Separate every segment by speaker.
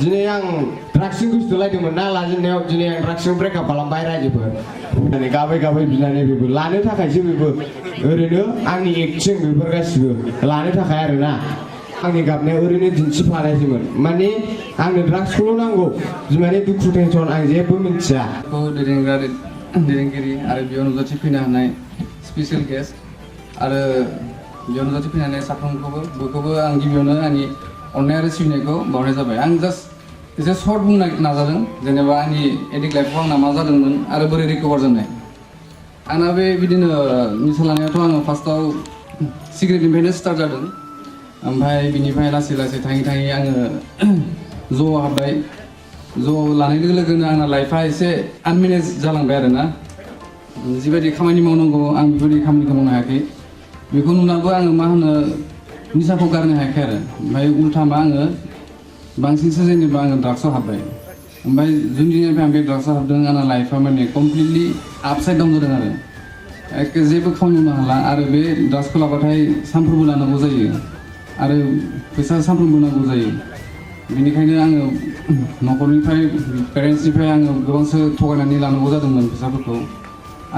Speaker 1: दिनै आं ड्राग्सजों गोसो लायदोंमोन ना लाजेननायाव दिनै आं ड्राग्सजों ब्रेकआप खालामबाय रायजोबो माने गाबै गाबै बिनानै बेबो लानो थाखायसो बेबो ओरैनो आंनि एक्टिं बेफोर गासिबो लानो थाखाय आरोना आंनि गाबनाया ओरैनो दिन्थिफानायसोमोन माने आंनो ड्राग्सखौल' नांगौ माने दुखु टेनसन आं जेबो मिथिया
Speaker 2: दैदेनगिरि आरो बेयाव नुजाथिफैनो हानाय स्पेसियेल गेस्ट आरो बेयाव नुजाथिफैनो हानाय साफ्रोमखौबो आं गिबियावनो आंनि अननाय आरो सिबिनायखौ बावनाय जाबाय आं जास्ट एसे सर्ट बुंनो नाजादों जेनेबा आंनि एडिक्ट लाइफआव आंना मा जादोंमोन आरो बोरै रिकभार जानाय आंना बे बिदिनो निसा लानायाथ' आङो फार्स्टआव सिगारेटनिफ्रायनो स्टार्ट जादों ओमफ्राय बिनिफ्राय लासै लासै थाङै थाङै आङो ज'आव हाबबाय ज'आव लानाय लोगो लोगोनो आंना लाइफआ एसे आनमेनेज जालांबाय आरोना जिबायदि खामानि मावनांगौ आं बेबायदि खामानिखौ मावनो हायाखै बेखौ नुनाबो आङो मा होनो निसाखौ गारनो हायाखै आरो ओमफ्राय उल्था मा आङो बांसिनसो जेनेबा आङो ड्राग्सआव हाब्बाय ओमफ्राय जुन दिननिफ्राय आं बे ड्राग्सआव हाबदों आंना लाइफआ माने कमप्लिटलि आपसाइड डाउन जादों आरो एखे जेबो खामानि मावनो हाला आरो बे ड्राग्सखौ लाबाथाय सानफ्रोमबो लानांगौ जायो आरो फैसा सानफ्रोमबो नांगौ जायो बेनिखायनो आङो न'खरनिफ्राय पेरेन्टसनिफ्राय आङो गोबांसो थगायनानै लानांगौ जादोंमोन फैसाफोरखौ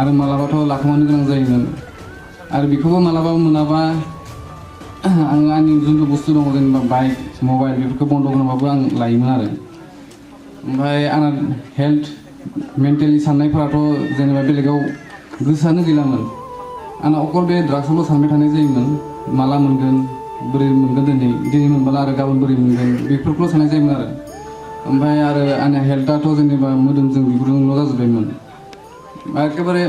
Speaker 2: आरो मालाबाथ' लाखोमानो गोनां जायोमोन आरो बेखौबो मालाबा मोनाबा आं आंनि जुनथु बुस्थु दङ जेनेबा बाइक मबाइल बेफोरखौ बन्द' खालामबाबो आं लायोमोन आरो ओमफ्राय आंना हेल्थ मेन्टेलि साननायफोराथ' जेनेबा बेलेगाव गोसोआनो गैलामोन आंना अकल बे ड्राग्सआवल' सानबाय थानाय जायोमोन माला मोनगोन बोरै मोनगोन दिनै मोनबाला आरो गाबोन बोरै मोनगोन बेफोरखौल' साननाय जायोमोन आरो ओमफ्राय आरो आंना हेल्थआथ' जेनेबा मोदोमजों बिगुरजोंल' जाजोब्बायमोन एखेबारे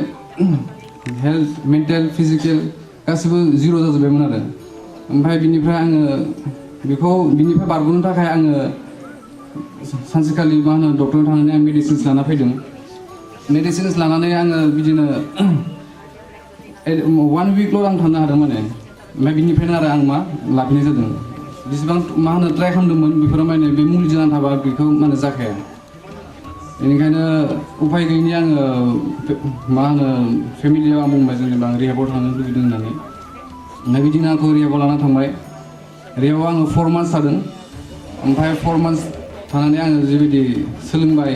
Speaker 2: हेल्थ मेन्टेल फिजिकेल गासिबो जिर' जाजोब्बायमोन आरो ओमफ्राय बिनिफ्राय आङो बिनिफ्राय बारग'नो थाखाय आङो सानसेखालि मा होनो डक्टरनाव थांनानै आं मेडिसिन्स लाना फैदों मेडिसिन्स लानानै आङो बिदिनो 1 उइकल' आं थांनो हादों माने ओमफ्राय बिनिफ्रायनो आरो आं मा लाफिनाय जादों जेसेबां मा होनो ट्राइ खालामदोंमोन बेफोरो माने बे मुलिजों नांना थाबा बेखौ माने जाखाया बेनिखायनो उफाय गैयिनि आङो मा होनो फेमिलियाव आं बुंबाय जेनेबा आं रिहाबाव थांनो लुबैदों होननानै ओमफ्राय बिदिनो आंखौ रिहाबाव लाना थांबाय रिहाबाव आङो 4 मान्थस थादों ओमफ्राय 4 मान्थस थानानै आङो जिबायदि सोलोंबाय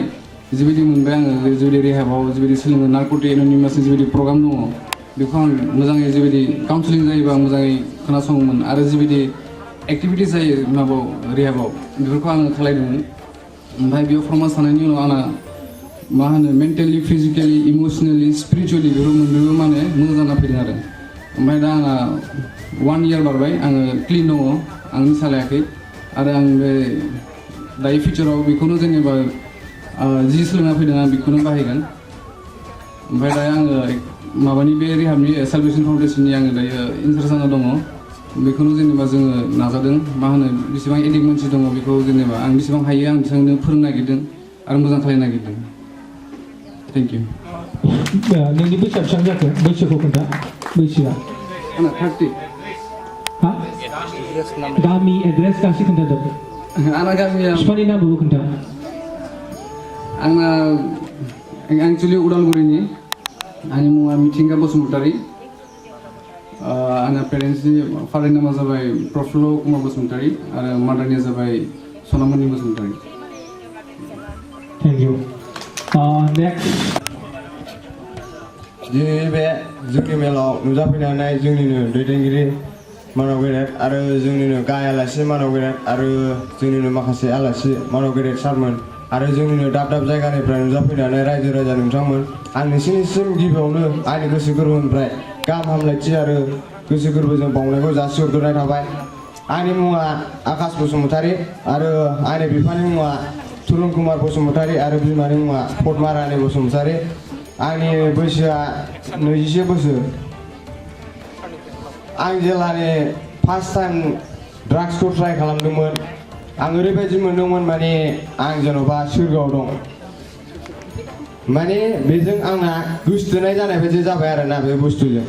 Speaker 2: जिबायदि मोनबाय आङो जिबायदि रिहाबाव जिबायदि सोलोङो नार्कटिक एन'निमासनि जिबायदि प्रग्राम दङ बेखौ आं मोजाङै जिबायदि काउन्सिलिं जायोबा आं मोजाङै खोनासङोमोन आरो जिबायदि एक्टिभिटिस जायो माबाव रिहाबाव बेफोरखौ आङो खालायदोंमोन ओमफ्राय बेयाव 4 मान्थस थानायनि उनाव आंना मा होनो मेन्टेलि फिजिकेलि इमसनेलि स्पिरिचुवेलि बेफोर मोननैबो माने मोजां जाना फैदों आरो ओमफ्राय दा आंहा 1 इयार बारबाय आङो क्लिन दङ आं निसा लायाखै आरो आं बे दायो फिउचाराव बेखौनो जेनेबा जि सोलोंना फैदों आं बेखौनो बाहायगोन ओमफ्राय दायो आङो माबानि बे रिहाबनि सालभेसन फाउन्डेसननि आङो दायो इनचार्ज जाना दङ बेखौनो जेनेबा जोङो नाजादों मा होनो बेसेबां एडिक्ट मानसि दङ बेखौ जेनेबा आं बेसेबां हायो आं बेसेबांनो फोरोंनो नागिरदों आरो मोजां खालायनो नागिरदों थेंक इउ
Speaker 3: नोंनि बैसोआ बेसेबां जाखो बैसोखौ खोन्था बैसोआ
Speaker 2: आंना 30
Speaker 3: हा गामि एड्रेस गासै खोन्थादो
Speaker 2: आंना गामिया
Speaker 3: बिफानि नामबो खोन्था
Speaker 2: आंना एक्चुअलि उदालगुरिनि आंनि मुङा मिथिंगा बसुमतारी आंना पेरेन्ट्सनि फादारनि नामा जाबाय प्रफुल्ल कुमार बसुमतारी आरो मादारनिया जाबाय सनामनि बसुमतारी
Speaker 3: थेंक इउ नेक्स्ट
Speaker 1: दिनै बे जोंनि मेलाव नुजाफैनो हानाय जोंनिनो दैदेनगिरि मानव गेदेर आरो जोंनिनो गाहाय आलासि मानव गेदेर आरो जोंनिनो माखासे आलासि मानव गेदेर सारमोन आरो जोंनिनो दाब दाब जायगानिफ्राय नुजाफैनो हानाय रायजो राजा नोंथांमोन आं नोंसिनिसिम गिबियावनो आंनि गोसो गोरबोनिफ्राय गाहाम हामलायथि आरो गोसो गोरबोजों बावनायखौ जासिहरग्रोनाय थाबाय आंनि मुङा आकाश बसुमतारी आरो आंनि बिफानि मुङा तुरुन कुमार बसुमतारी आरो बिमानि मुङा पद्मा रानि बसुमतारी आंनि बैसोआ 21 बोसोर आं जेलानि फार्स्ट टाइम ड्राग्सखौ ट्राइ खालामदोंमोन आं ओरैबायदि मोनदोंमोन माने आं जेन'बा सोरगोआव दं माने बेजों आंना गोसोथोनाय जानाय बायदि जाबाय आरोना बे बुस्थुजों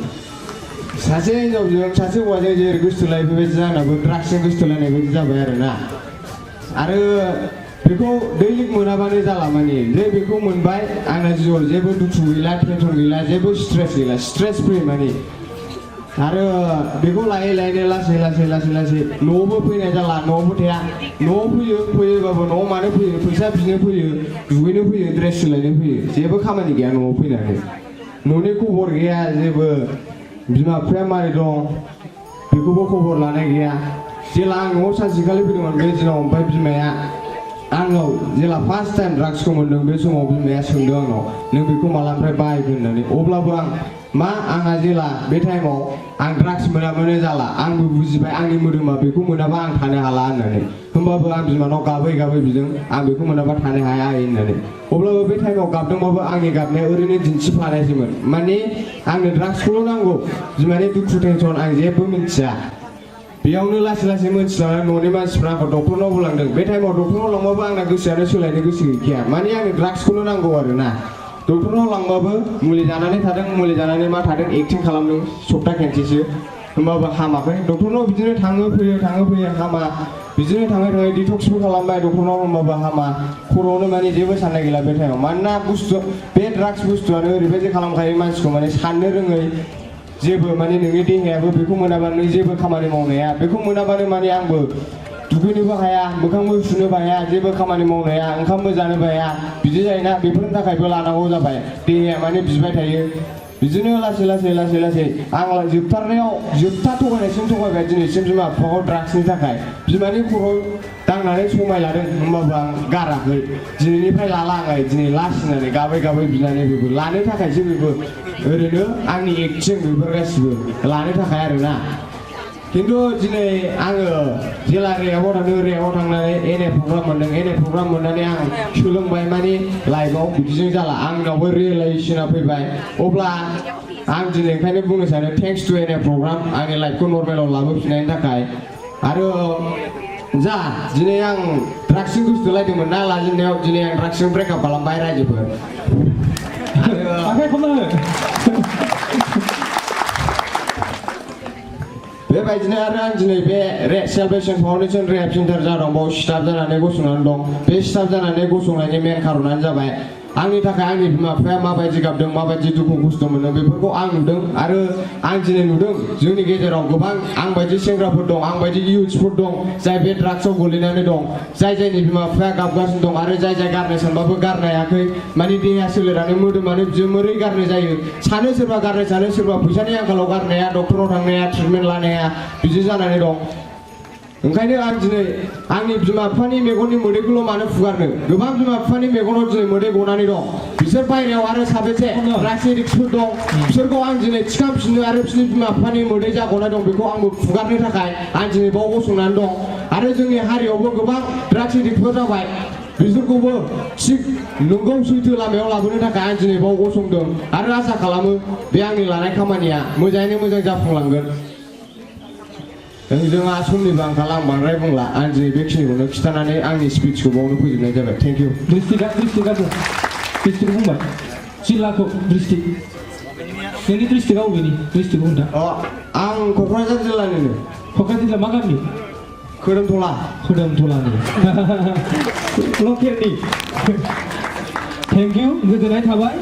Speaker 1: सासे हिनजावजों सासे हौवाजों जेरै गोसोथोलाय बेबायदि आंनाबो ड्राग्सजों गोसोथोलायनाय बायदि जाबाय आरोना आरो बेखौ दैलिक मोनाबानो जाला माने जे बेखौ मोनबाय आंना जिउआव जेबो दुखु गैला टेनसन गैला जेबो स्ट्रेस गैला स्ट्रेस फ्रि माने आरो बेखौ लायै लायैनो लासै न'आवबो फैनाय जाला न'आवबो थाया न'आव फैयोबाबो न'आव मानो फैयो फैसा बिनो फैयो दुगैनो फैयो ड्रेस सोलायनो फैयो जेबो खामानि गैया न'आव फैनानै न'नि खबर गैया जेबो बिमा बिफाया मारै दं बेखौबो खबर लानाय गैया जेला आं न'आव सानसेखालि फैदोंमोन बे दिनाव ओमफ्राय बिमाया आंनाव जेला फार्स्ट टाइम ड्राग्सखौ मोनदों बे समाव बिमाया सोंदों आंनाव नों बेखौ मालानिफ्राय बाहायगोन होननानै अब्लाबो आं मा आंहा जेला बे टाइमाव आं ड्राग्स मोनाबानो जाला आंबो बुजिबाय आंनि मोदोमा बेखौ मोनाबा आं थानो हाला होननानै होमबाबो आं बिमानाव गाबै बिदों आं बेखौ मोनाबा थानो हाया होननानै अब्लाबो बे टाइमाव गाबदोंबाबो आंनि गाबनाया ओरैनो दिन्थिफ्लानायसोमोन माने आंनो ड्राग्सखौल' नांगौ बिमानि दुखु टेनसन आं जेबो मिथिया बेयावनो लासै मोनथिलांनानै न'नि मानसिफ्रा आंखौ डक्टरनावबो लांदों बे टाइमाव डक्टरनाव लांबाबो आंना गोसोआनो सोलायनो गोसो गैखाया माने आंनो ड्राग्सखौल' नांगौ आरोना डक्टरनाव लांबाबो मुलि जानानै थादों मुलि जानानै मा थादों एक्टिं खालामदों सप्ता खनसेसो होमबाबो हामाखै डक्टरनाव बिदिनो थाङो फैयो हामा बिदिनो थाङै डिटक्सबो खालामबाय डक्टरनाव होमबाबो हामा खर'आवनो माने जेबो साननाय गैला बे टाइमाव मानोना बुस्थु बे ड्राग्स बुस्थुआनो ओरैबायदि खालामखायो मानसिखौ माने साननो रोङै जेबो माने नोंनि देहायाबो बेखौ मोनाबा नों जेबो खामानि मावनो हाया बेखौ मोनाबानो माने आंबो दुगैनोबो हाया मोखांबो सुनोबो हाया जेबो खामानि मावनो हाया ओंखामबो जानोबो हाया बिदि जायोना बेफोरनि थाखायबो लानांगौ जाबाय देहाया माने बिबाय थायो बिदिनो लासै आं जोबथारनायाव जोबथा थगायनायसिम थगायबाय दिनैसिम बिमा बिफाखौ ड्राग्सनि थाखाय बिमानि खर' दांनानै समाय लादों होमबाबो आं गाराखै दिनैनिफ्राय लाला आङो दिनै लास्ट होननानै गाबै बिनानै बेबो लानो थाखायसो बेबो ओरैनो आंनि एक्टिं बेफोर गासिबो लानो थाखाय आरोना खिन्थु दिनै आङो जेला रेयाव थांनानै एनए प्रग्राम मोननानै आं सोलोंबाय माने लाइफआव बिदिजों जाला आंनावबो रियेलाइजेसना फैबाय अब्ला आं दिनै ओंखायनो बुंनो सानो थेंक्स टु एनए प्रग्राम आंनि लाइफखौ नर्मेलाव लाबोफिननायनि थाखाय आरो जा दिनै आं ड्राग्सजों गोसो लायदोंमोन ना लाजेननायाव दिनै आं ड्राग्सजों ब्रेकआप खालामबाय रायजोफोर बेबायदिनो आरो आं दिनै बे सेलभेसन फाउन्डेसन रिहेब सेन्टार जादों बाव स्टाफ जानानै गसंनानै दं बे स्टाफ जानानै गसंनायनि मेन खारनानो जाबाय आंनि थाखाय आंनि बिमा बिफाया माबायदि गाबदों माबायदि दुखु खस्थ' मोनो बेफोरखौ आं नुदों आरो आं दिनै नुदों जोंनि गेजेराव गोबां आं बायदि सेंग्राफोर दं आं बायदि इयुथ्सफोर दं जाय बे ड्राग्सआव गोलैनानै दं जायनि बिमा बिफाया गाबगासिनो दं आरो जाय गारनो सानबाबो गारनो हायाखै माने देहा सोलेरानो मोदोमानो जोबोरै गारनो जायो सानो सोरबा गारनो सानो सोरबा फैसानि आंखालाव गारनाया डक्टराव थांनाया ट्रिटमेन्ट लानाया बिदि जानानै दं ओंखायनो आं दिनै आंनि बिमा बिफानि मेगननि मोदैखौल' मानो फुगारनो गोबां बिमा बिफानि मेगनाव दिनै मोदै गनानै दं बिसोर बायरायाव आरो साबेसे ड्राग्स एडिक्टसफोर दं बिसोरखौ आं दिनै थिखांफिननो आरो बिसोरनि बिमा बिफानि मोदै जा गनाय दं बेखौ आंबो फुगारनो थाखाय आं दिनै बाव गसंनानै दं आरो जोंनि हारियावबो गोबां ड्राग्स एडिक्टफोर जाबाय बिसोरखौबो थिग नंगौ सैथो लामायाव लाबोनो थाखाय आं दिनै बाव गसंदों आरो आसा खालामो बे आंनि लानाय खामानिया मोजाङैनो मोजां जाफुंलांगोन जोंहा समनिबो आंखाल आं बांद्राय बुंला आं दिनै बेखिनिखौनो खिन्थानानै आंनि स्पिचखौ बावनो फोजोबनाय जाबाय थेंक इउ
Speaker 3: डिस्ट्रिक्ट बुंबाय जिल्लाखौ डिस्ट्रिक्ट नोंनि डिस्ट्रिक्टआ बबेनि डिस्ट्रिक्टखौ होनदा
Speaker 1: आं क'क्राझार जिल्लानिनो
Speaker 3: क'क्राझार जिल्ला मा गामि खोदोमथलानि लकेलनि थेंक इउ गोजोननाय थाबाय